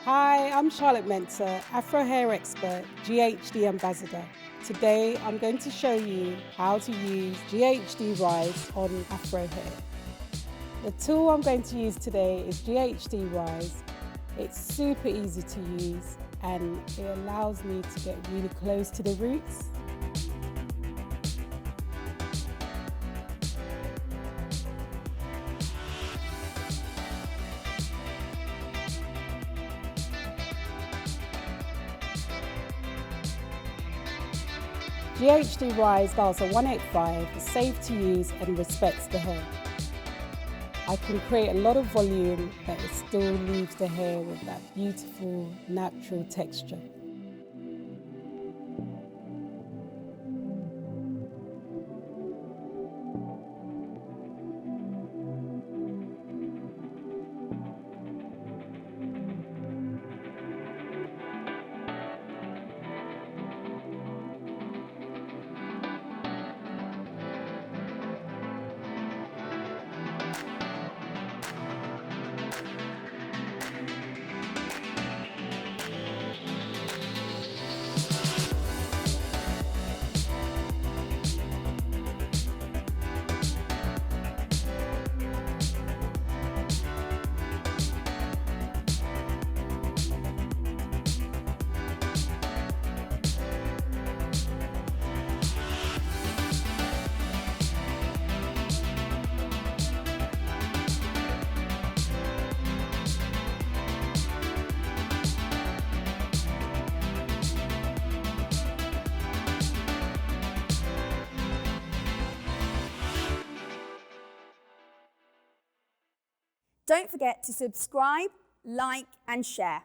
Hi, I'm Charlotte Mensah, Afro hair expert, GHD ambassador. Today, I'm going to show you how to use GHD Rise on Afro hair. The tool I'm going to use today is GHD Rise. It's super easy to use and it allows me to get really close to the roots. GHD Rise dials a 185, is safe to use and respects the hair. I can create a lot of volume, but it still leaves the hair with that beautiful, natural texture. Don't forget to subscribe, like and share.